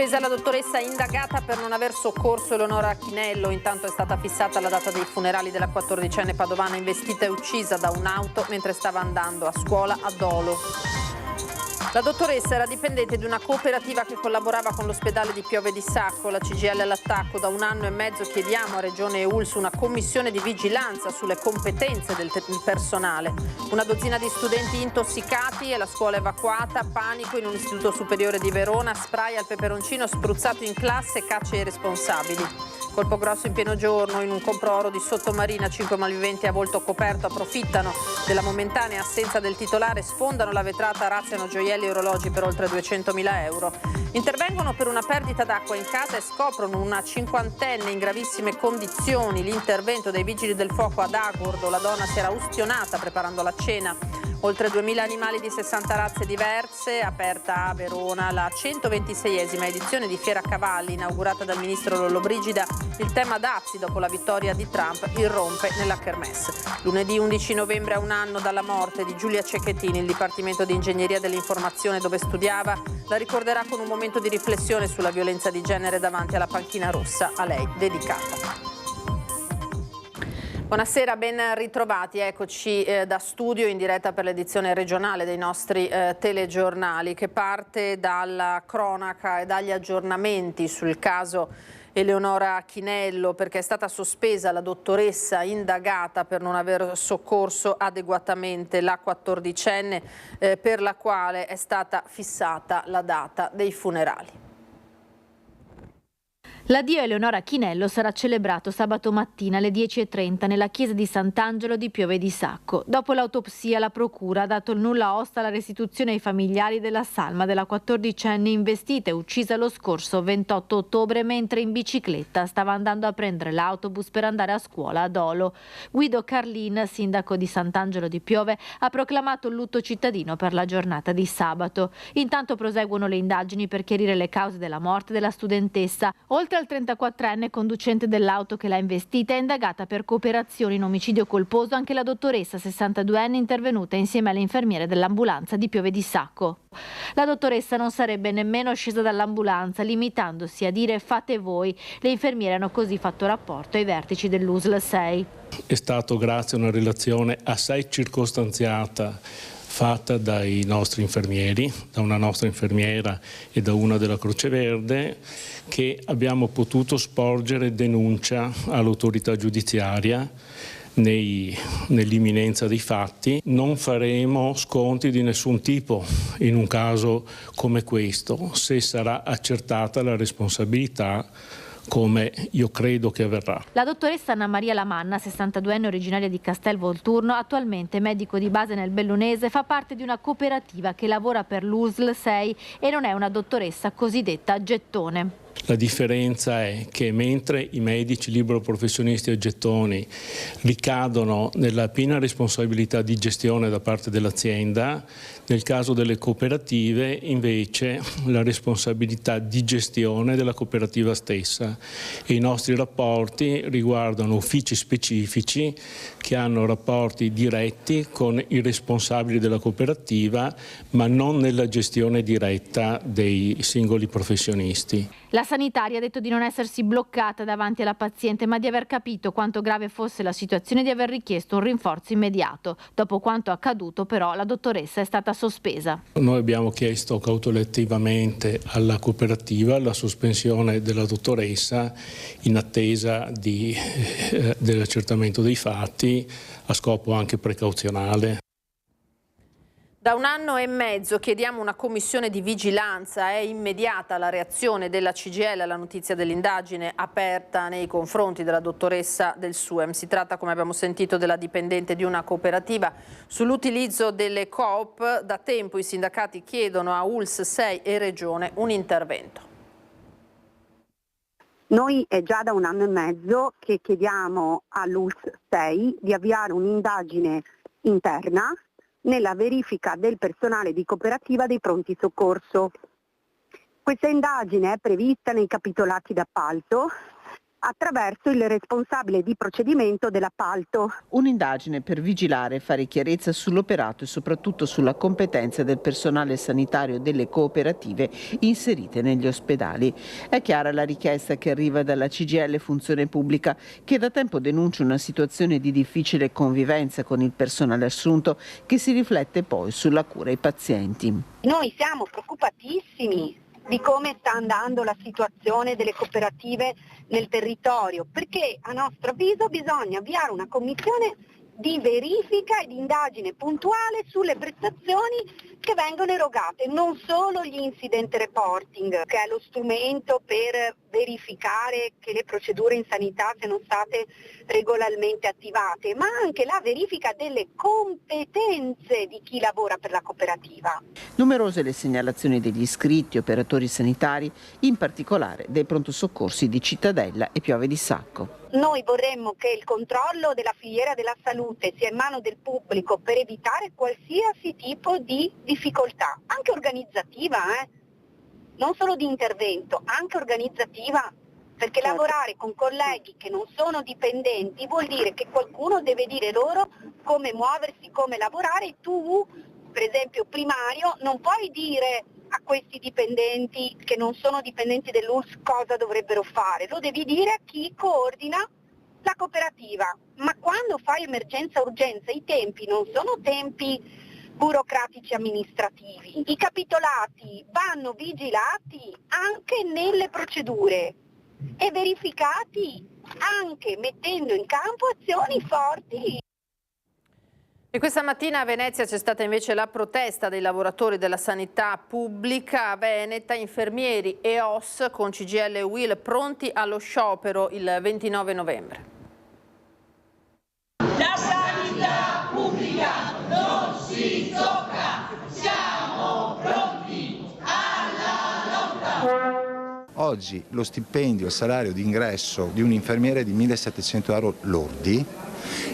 Sospesa la dottoressa indagata per non aver soccorso Eleonora Chinello. Intanto è stata fissata la data dei funerali della 14enne padovana investita e uccisa da un'auto mentre stava andando a scuola a Dolo. La dottoressa era dipendente di una cooperativa che collaborava con l'ospedale di Piove di Sacco. La CGIL all'attacco. Da 1 anno e mezzo chiediamo a Regione e ULSS una commissione di vigilanza sulle competenze del personale. Una dozzina di studenti intossicati e la scuola evacuata. Panico in un istituto superiore di Verona. Spray al peperoncino spruzzato in classe e caccia ai responsabili. Colpo grosso in pieno giorno, in un compro-oro di Sottomarina, 5 malviventi a volto coperto approfittano della momentanea assenza del titolare, sfondano la vetrata, razziano gioielli e orologi per oltre 200.000 euro. Intervengono per una perdita d'acqua in casa e scoprono una cinquantenne in gravissime condizioni. L'intervento dei vigili del fuoco ad Agordo, la donna si era ustionata preparando la cena. Oltre 2.000 animali di 60 razze diverse, aperta a Verona la 126esima edizione di Fiera Cavalli, inaugurata dal ministro Lollobrigida. Il tema dazi dopo la vittoria di Trump irrompe nella kermesse. Lunedì 11 novembre, a un anno dalla morte di Giulia Cecchetini, il Dipartimento di Ingegneria dell'Informazione dove studiava la ricorderà con un momento di riflessione sulla violenza di genere davanti alla panchina rossa a lei dedicata. Buonasera, ben ritrovati, eccoci da studio in diretta per l'edizione regionale dei nostri telegiornali che parte dalla cronaca e dagli aggiornamenti sul caso Eleonora Chinello, perché è stata sospesa la dottoressa indagata per non aver soccorso adeguatamente la 14enne per la quale è stata fissata la data dei funerali. L'addio a Eleonora Chinello sarà celebrato sabato mattina alle 10:30 nella chiesa di Sant'Angelo di Piove di Sacco. Dopo l'autopsia la procura ha dato il nulla osta alla restituzione ai familiari della salma della 14enne investita e uccisa lo scorso 28 ottobre mentre in bicicletta stava andando a prendere l'autobus per andare a scuola a Dolo. Guido Carlin, sindaco di Sant'Angelo di Piove, ha proclamato il lutto cittadino per la giornata di sabato. Intanto proseguono le indagini per chiarire le cause della morte della studentessa. Oltre al 34enne conducente dell'auto che l'ha investita è indagata per cooperazione in omicidio colposo anche la dottoressa 62enne intervenuta insieme alle infermiere dell'ambulanza di Piove di Sacco. La dottoressa non sarebbe nemmeno scesa dall'ambulanza, limitandosi a dire fate voi. Le infermiere hanno così fatto rapporto ai vertici dell'USL 6. È stato grazie a una relazione assai circostanziata fatta dai nostri infermieri, da una nostra infermiera e da una della Croce Verde, che abbiamo potuto sporgere denuncia all'autorità giudiziaria nell'imminenza dei fatti. Non faremo sconti di nessun tipo in un caso come questo, se sarà accertata la responsabilità, come io credo che avverrà. La dottoressa Anna Maria Lamanna, 62enne originaria di Castel Volturno, attualmente medico di base nel Bellunese, fa parte di una cooperativa che lavora per l'USL 6 e non è una dottoressa cosiddetta a gettone. La differenza è che mentre i medici libero professionisti a gettoni ricadono nella piena responsabilità di gestione da parte dell'azienda, nel caso delle cooperative invece la responsabilità di gestione della cooperativa stessa, e i nostri rapporti riguardano uffici specifici che hanno rapporti diretti con i responsabili della cooperativa, ma non nella gestione diretta dei singoli professionisti. La sanitaria ha detto di non essersi bloccata davanti alla paziente, ma di aver capito quanto grave fosse la situazione e di aver richiesto un rinforzo immediato. Dopo quanto accaduto, però, la dottoressa è stata sospesa. Noi abbiamo chiesto cautelettivamente alla cooperativa la sospensione della dottoressa in attesa dell'accertamento dei fatti, a scopo anche precauzionale. Da 1 anno e mezzo chiediamo una commissione di vigilanza. È immediata la reazione della CGIL alla notizia dell'indagine aperta nei confronti della dottoressa del SUEM. Si tratta, come abbiamo sentito, della dipendente di una cooperativa. Sull'utilizzo delle coop da tempo i sindacati chiedono a ULSS 6 e Regione un intervento. Noi è già da 1 anno e mezzo che chiediamo all'ULSS 6 di avviare un'indagine interna nella verifica del personale di cooperativa dei pronti soccorso. Questa indagine è prevista nei capitolati d'appalto attraverso il responsabile di procedimento dell'appalto. Un'indagine per vigilare e fare chiarezza sull'operato e soprattutto sulla competenza del personale sanitario delle cooperative inserite negli ospedali. È chiara la richiesta che arriva dalla CGIL Funzione Pubblica, che da tempo denuncia una situazione di difficile convivenza con il personale assunto, che si riflette poi sulla cura ai pazienti. Noi siamo preoccupatissimi di come sta andando la situazione delle cooperative nel territorio, perché a nostro avviso bisogna avviare una commissione di verifica e di indagine puntuale sulle prestazioni che vengono erogate, non solo gli incident reporting, che è lo strumento per verificare che le procedure in sanità siano state regolarmente attivate, ma anche la verifica delle competenze di chi lavora per la cooperativa. Numerose le segnalazioni degli iscritti, operatori sanitari, in particolare dei pronto soccorsi di Cittadella e Piove di Sacco. Noi vorremmo che il controllo della filiera della salute sia in mano del pubblico per evitare qualsiasi tipo di difficoltà, anche organizzativa, non solo di intervento, anche organizzativa, perché lavorare con colleghi che non sono dipendenti vuol dire che qualcuno deve dire loro come muoversi, come lavorare, e tu, per esempio primario, non puoi dire a questi dipendenti che non sono dipendenti dell'ULSS cosa dovrebbero fare, lo devi dire a chi coordina la cooperativa. Ma quando fai emergenza-urgenza i tempi non sono tempi burocratici amministrativi, i capitolati vanno vigilati anche nelle procedure e verificati anche mettendo in campo azioni forti. E questa mattina a Venezia c'è stata invece la protesta dei lavoratori della sanità pubblica veneta, infermieri e OSS con CGIL e UIL pronti allo sciopero il 29 novembre. La sanità pubblica non si tocca, siamo pronti alla lotta. Oggi lo stipendio, il salario di ingresso di un infermiere è di 1.700 euro lordi.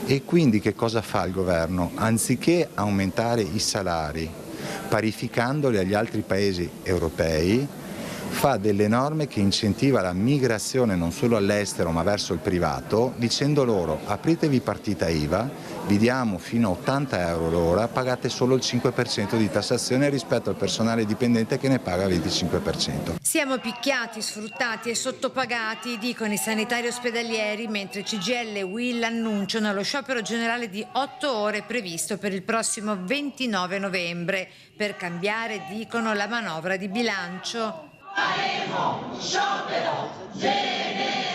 E quindi che cosa fa il governo? Anziché aumentare i salari parificandoli agli altri paesi europei, fa delle norme che incentiva la migrazione non solo all'estero ma verso il privato, dicendo loro: apritevi partita IVA, vi diamo fino a 80 euro l'ora, pagate solo il 5% di tassazione rispetto al personale dipendente che ne paga il 25%. Siamo picchiati, sfruttati e sottopagati, dicono i sanitari ospedalieri, mentre CGIL e UIL annunciano lo sciopero generale di 8 ore previsto per il prossimo 29 novembre, per cambiare, dicono, la manovra di bilancio. Faremo sciopero generale.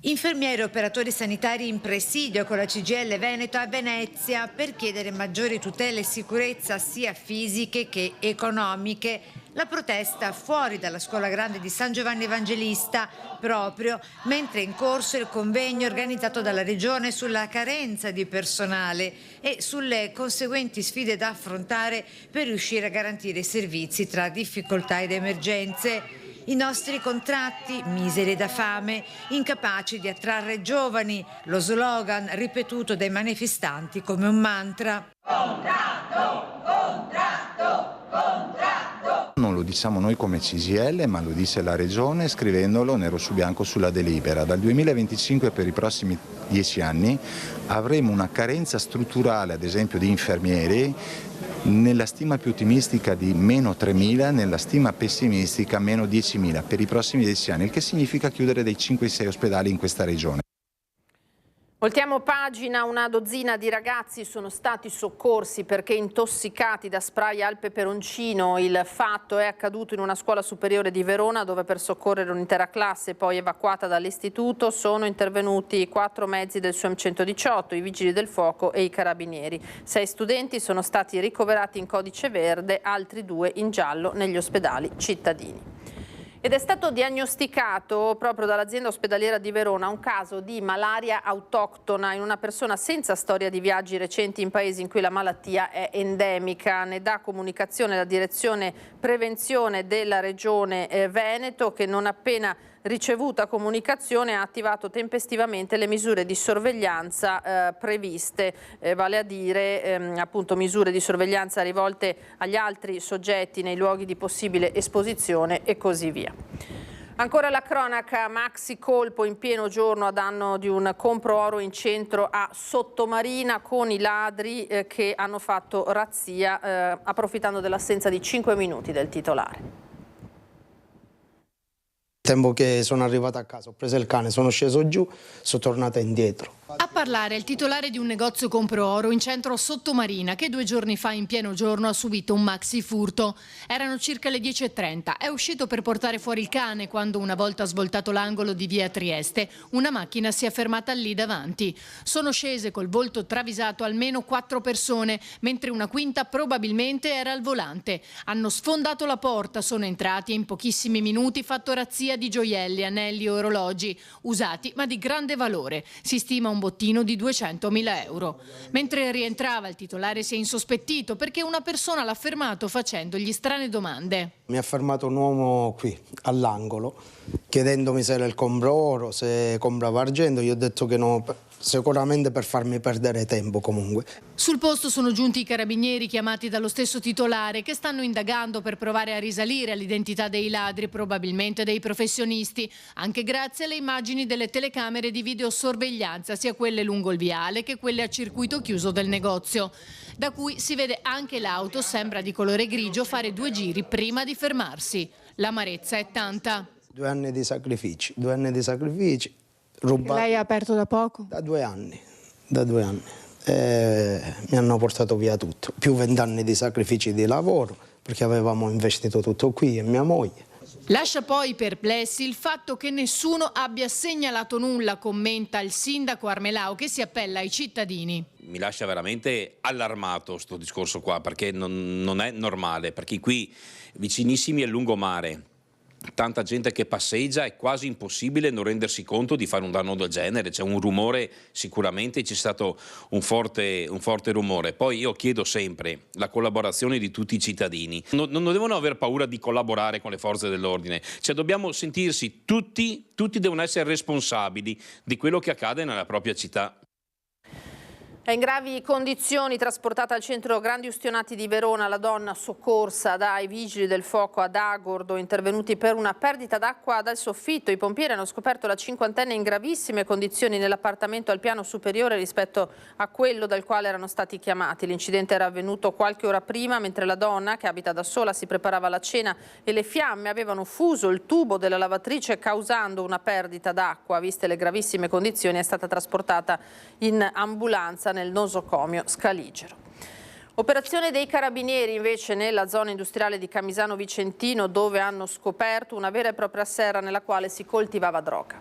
Infermieri e operatori sanitari in presidio con la CGIL Veneto a Venezia per chiedere maggiori tutele e sicurezza sia fisiche che economiche. La protesta fuori dalla Scuola Grande di San Giovanni Evangelista, proprio mentre è in corso il convegno organizzato dalla Regione sulla carenza di personale e sulle conseguenti sfide da affrontare per riuscire a garantire i servizi tra difficoltà ed emergenze. I nostri contratti, miseri da fame, incapaci di attrarre giovani, lo slogan ripetuto dai manifestanti come un mantra. Contratto, contratto, contratto. Non lo diciamo noi come CGIL, ma lo dice la Regione scrivendolo nero su bianco sulla delibera. Dal 2025 per i prossimi 10 anni avremo una carenza strutturale, ad esempio di infermieri, nella stima più ottimistica di meno 3.000, nella stima pessimistica meno 10.000 per i prossimi 10 anni, il che significa chiudere dei 5-6 ospedali in questa regione. Voltiamo pagina, una dozzina di ragazzi sono stati soccorsi perché intossicati da spray al peperoncino. Il fatto è accaduto in una scuola superiore di Verona dove per soccorrere un'intera classe poi evacuata dall'istituto sono intervenuti 4 mezzi del SUEM 118, i vigili del fuoco e i carabinieri. 6 studenti sono stati ricoverati in codice verde, altri 2 in giallo negli ospedali cittadini. Ed è stato diagnosticato proprio dall'azienda ospedaliera di Verona un caso di malaria autoctona in una persona senza storia di viaggi recenti in paesi in cui la malattia è endemica. Ne dà comunicazione la direzione prevenzione della regione Veneto, che non appena ricevuta comunicazione ha attivato tempestivamente le misure di sorveglianza previste, vale a dire appunto misure di sorveglianza rivolte agli altri soggetti nei luoghi di possibile esposizione e così via. Ancora la cronaca, maxi colpo in pieno giorno a danno di un compro oro in centro a Sottomarina con i ladri che hanno fatto razzia approfittando dell'assenza di 5 minuti del titolare. Tempo che sono arrivato a casa, ho preso il cane, sono sceso giù, sono tornato indietro. A parlare il titolare di un negozio compro oro in centro a Sottomarina che 2 giorni fa in pieno giorno ha subito un maxi furto. Erano circa le 10:30. È uscito per portare fuori il cane quando, una volta svoltato l'angolo di via Trieste, una macchina si è fermata lì davanti. Sono scese col volto travisato almeno 4 persone, mentre una quinta probabilmente era al volante. Hanno sfondato la porta, sono entrati e in pochissimi minuti fatto razzia di gioielli, anelli e orologi, usati ma di grande valore. Si stima un bottino di 200.000 euro. Mentre rientrava, il titolare si è insospettito perché una persona l'ha fermato facendogli strane domande. Mi ha fermato un uomo qui, all'angolo, chiedendomi se era il compro oro, se comprava argento. Io ho detto che no, sicuramente per farmi perdere tempo comunque. Sul posto sono giunti i carabinieri chiamati dallo stesso titolare che stanno indagando per provare a risalire all'identità dei ladri, probabilmente dei professionisti, anche grazie alle immagini delle telecamere di videosorveglianza, sia quelle lungo il viale che quelle a circuito chiuso del negozio, da cui si vede anche l'auto, sembra di colore grigio, fare 2 giri prima di fermarsi. L'amarezza è tanta. 2 anni di sacrifici, 2 anni di sacrifici. Rubato. Lei ha aperto da poco? Da 2 anni, da 2 anni. Mi hanno portato via tutto, più 20 anni di sacrifici di lavoro, perché avevamo investito tutto qui e mia moglie. Lascia poi perplessi il fatto che nessuno abbia segnalato nulla, commenta il sindaco Armelau, che si appella ai cittadini. Mi lascia veramente allarmato sto discorso qua, perché non è normale, perché qui vicinissimi al lungomare, tanta gente che passeggia, è quasi impossibile non rendersi conto di fare un danno del genere. C'è un rumore, sicuramente c'è stato un forte rumore. Poi io chiedo sempre la collaborazione di tutti i cittadini. Non devono aver paura di collaborare con le forze dell'ordine, cioè dobbiamo sentirsi tutti devono essere responsabili di quello che accade nella propria città. È in gravi condizioni, trasportata al centro Grandi Ustionati di Verona, la donna soccorsa dai vigili del fuoco ad Agordo, intervenuti per una perdita d'acqua dal soffitto. I pompieri hanno scoperto la cinquantenne in gravissime condizioni nell'appartamento al piano superiore rispetto a quello dal quale erano stati chiamati. L'incidente era avvenuto qualche ora prima, mentre la donna, che abita da sola, si preparava la cena e le fiamme avevano fuso il tubo della lavatrice causando una perdita d'acqua. Viste le gravissime condizioni, è stata trasportata in ambulanza nel nosocomio Scaligero. Operazione dei carabinieri invece nella zona industriale di Camisano Vicentino, dove hanno scoperto una vera e propria serra nella quale si coltivava droga.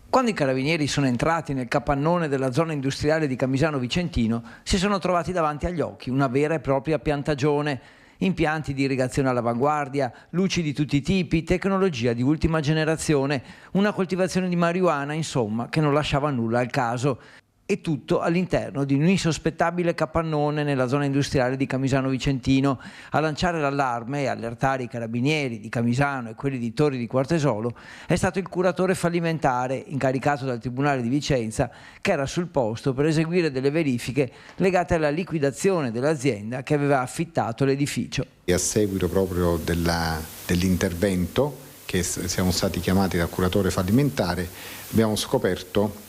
Quando i carabinieri sono entrati nel capannone della zona industriale di Camisano Vicentino, si sono trovati davanti agli occhi una vera e propria piantagione. Impianti di irrigazione all'avanguardia, luci di tutti i tipi, tecnologia di ultima generazione, una coltivazione di marijuana, insomma, che non lasciava nulla al caso. E tutto all'interno di un insospettabile capannone nella zona industriale di Camisano Vicentino. A lanciare l'allarme e allertare i carabinieri di Camisano e quelli di Torri di Quartesolo è stato il curatore fallimentare incaricato dal Tribunale di Vicenza, che era sul posto per eseguire delle verifiche legate alla liquidazione dell'azienda che aveva affittato l'edificio. E a seguito proprio dell'intervento che siamo stati chiamati dal curatore fallimentare, abbiamo scoperto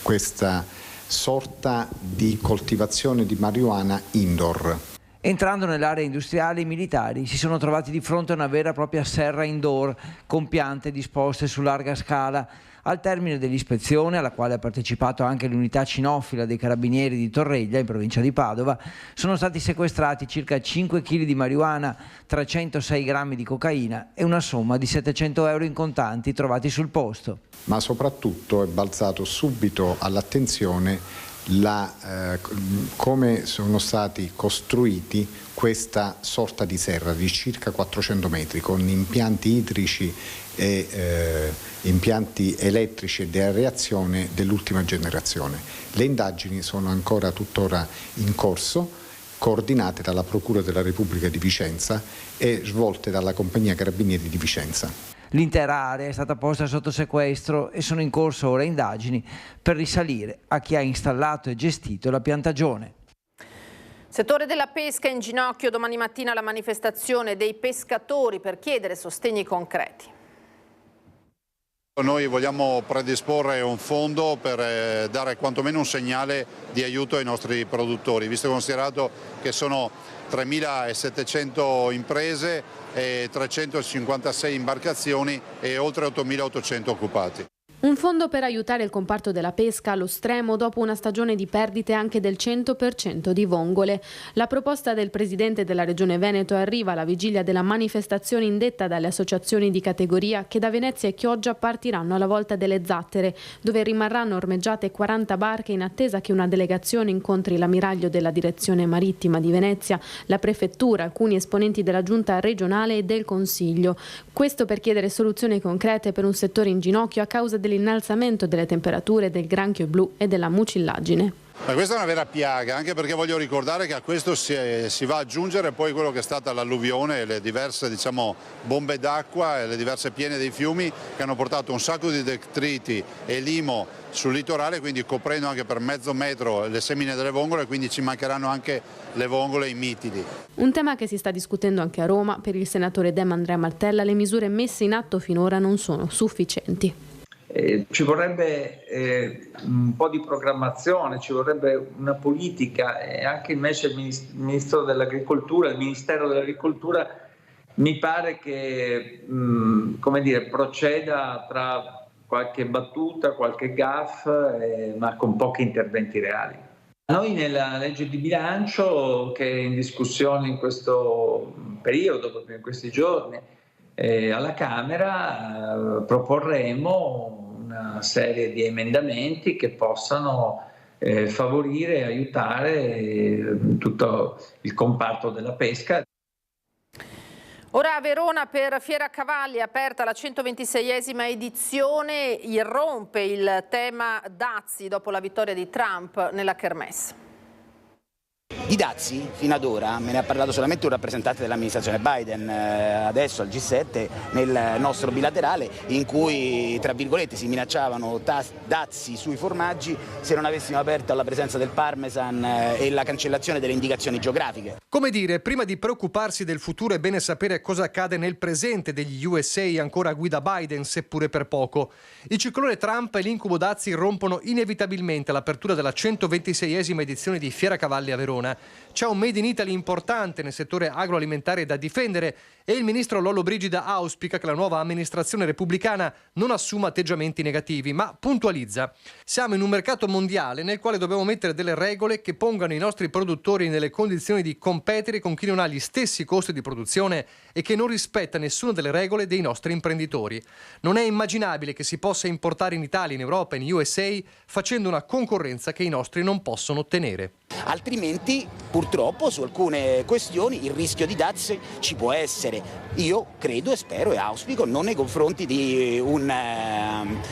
questa sorta di coltivazione di marijuana indoor. Entrando nell'area industriale, i militari si sono trovati di fronte a una vera e propria serra indoor con piante disposte su larga scala. Al termine dell'ispezione, alla quale ha partecipato anche l'unità cinofila dei carabinieri di Torreglia, in provincia di Padova, sono stati sequestrati circa 5 kg di marijuana, 306 grammi di cocaina e una somma di 700 euro in contanti trovati sul posto. Ma soprattutto è balzato subito all'attenzione come sono stati costruiti questa sorta di serra di circa 400 metri con impianti idrici e impianti elettrici e di areazione dell'ultima generazione. Le indagini sono ancora tuttora in corso, coordinate dalla Procura della Repubblica di Vicenza e svolte dalla Compagnia Carabinieri di Vicenza. L'intera area è stata posta sotto sequestro e sono in corso ora indagini per risalire a chi ha installato e gestito la piantagione. Settore della pesca in ginocchio, domani mattina la manifestazione dei pescatori per chiedere sostegni concreti. Noi vogliamo predisporre un fondo per dare quantomeno un segnale di aiuto ai nostri produttori, visto e considerato che sono 3.700 imprese, e 356 imbarcazioni e oltre 8.800 occupati. Un fondo per aiutare il comparto della pesca allo stremo dopo una stagione di perdite anche del 100% di vongole. La proposta del presidente della Regione Veneto arriva alla vigilia della manifestazione indetta dalle associazioni di categoria che da Venezia e Chioggia partiranno alla volta delle Zattere, dove rimarranno ormeggiate 40 barche in attesa che una delegazione incontri l'ammiraglio della direzione marittima di Venezia, la prefettura, alcuni esponenti della giunta regionale e del Consiglio. Questo per chiedere soluzioni concrete per un settore in ginocchio a causa dell'innalzamento delle temperature, del granchio blu e della mucillaggine. Ma questa è una vera piaga, anche perché voglio ricordare che a questo si va ad aggiungere poi quello che è stata l'alluvione, le diverse bombe d'acqua e le diverse piene dei fiumi che hanno portato un sacco di detriti e limo sul litorale, quindi coprendo anche per mezzo metro le semine delle vongole, quindi ci mancheranno anche le vongole e i mitili. Un tema che si sta discutendo anche a Roma. Per il senatore Dem Andrea Martella le misure messe in atto finora non sono sufficienti. Ci vorrebbe un po' di programmazione, ci vorrebbe una politica e anche invece il Ministero dell'Agricoltura, il Ministero dell'Agricoltura mi pare che proceda tra qualche battuta, qualche gaff, ma con pochi interventi reali. Noi nella legge di bilancio che è in discussione in questo periodo, proprio in questi giorni, alla Camera proporremo una serie di emendamenti che possano favorire e aiutare tutto il comparto della pesca. Ora a Verona per Fiera Cavalli, aperta la 126esima edizione, irrompe il tema dazi dopo la vittoria di Trump nella Kermesse. Di dazi fino ad ora me ne ha parlato solamente un rappresentante dell'amministrazione Biden, adesso al G7 nel nostro bilaterale, in cui tra virgolette si minacciavano dazi sui formaggi se non avessimo aperto alla presenza del parmesan e la cancellazione delle indicazioni geografiche. Come dire, prima di preoccuparsi del futuro è bene sapere cosa accade nel presente degli USA ancora a guida Biden, seppure per poco. Il ciclone Trump e l'incubo dazi rompono inevitabilmente l'apertura della 126esima edizione di Fiera Cavalli a Verona. C'è un Made in Italy importante nel settore agroalimentare da difendere e il ministro Lollo Brigida auspica che la nuova amministrazione repubblicana non assuma atteggiamenti negativi, ma puntualizza. Siamo in un mercato mondiale nel quale dobbiamo mettere delle regole che pongano i nostri produttori nelle condizioni di competere con chi non ha gli stessi costi di produzione e che non rispetta nessuna delle regole dei nostri imprenditori. Non è immaginabile che si possa importare in Italia, in Europa e in USA facendo una concorrenza che i nostri non possono ottenere. Altrimenti, purtroppo, su alcune questioni il rischio di dazi ci può essere. Io credo e spero e auspico non nei confronti di un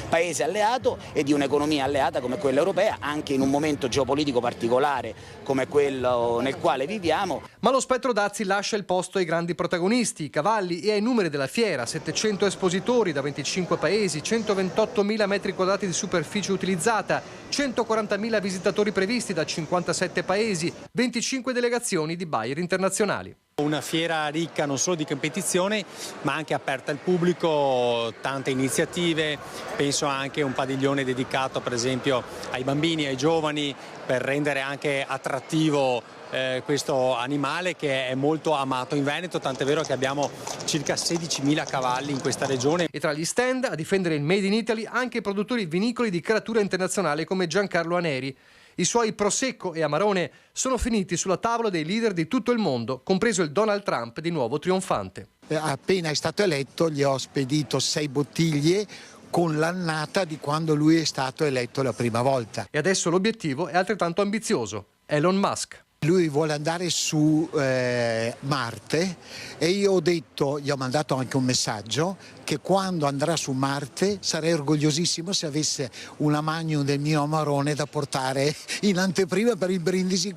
paese alleato e di un'economia alleata come quella europea, anche in un momento geopolitico particolare come quello nel quale viviamo. Ma lo spettro dazi lascia il posto ai grandi protagonisti, i cavalli e ai numeri della fiera: 700 espositori da 25 paesi, 128.000 metri quadrati di superficie utilizzata, 140.000 visitatori previsti da 57 paesi, 25 delegazioni di buyer internazionali. Una fiera ricca non solo di competizione ma anche aperta al pubblico, tante iniziative, penso anche a un padiglione dedicato per esempio ai bambini, ai giovani, per rendere anche attrattivo questo animale che è molto amato in Veneto, tant'è vero che abbiamo circa 16.000 cavalli in questa regione. E tra gli stand a difendere il Made in Italy anche i produttori vinicoli di caratura internazionale come Giancarlo Aneri. I suoi Prosecco e Amarone sono finiti sulla tavola dei leader di tutto il mondo, compreso il Donald Trump di nuovo trionfante. Appena è stato eletto gli ho spedito 6 bottiglie con l'annata di quando lui è stato eletto la prima volta. E adesso l'obiettivo è altrettanto ambizioso: Elon Musk. Lui vuole andare su Marte e io gli ho mandato anche un messaggio che quando andrà su Marte sarei orgogliosissimo se avesse una magnum del mio Amarone da portare in anteprima per il brindisi.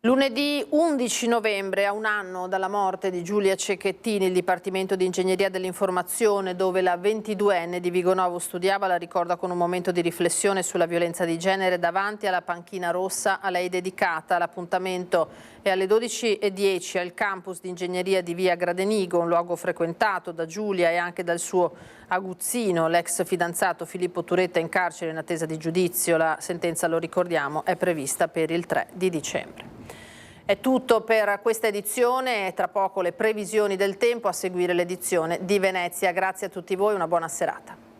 Lunedì 11 novembre, a un anno dalla morte di Giulia Cecchettini, il Dipartimento di Ingegneria dell'Informazione, dove la 22enne di Vigonovo studiava, la ricorda con un momento di riflessione sulla violenza di genere davanti alla panchina rossa a lei dedicata. L'appuntamento è alle 12:10 al campus di ingegneria di via Gradenigo, un luogo frequentato da Giulia e anche dal suo aguzzino, l'ex fidanzato Filippo Turetta, in carcere in attesa di giudizio. La sentenza, lo ricordiamo, è prevista per il 3 di dicembre. È tutto per questa edizione, tra poco le previsioni del tempo, a seguire l'edizione di Venezia. Grazie a tutti voi, una buona serata.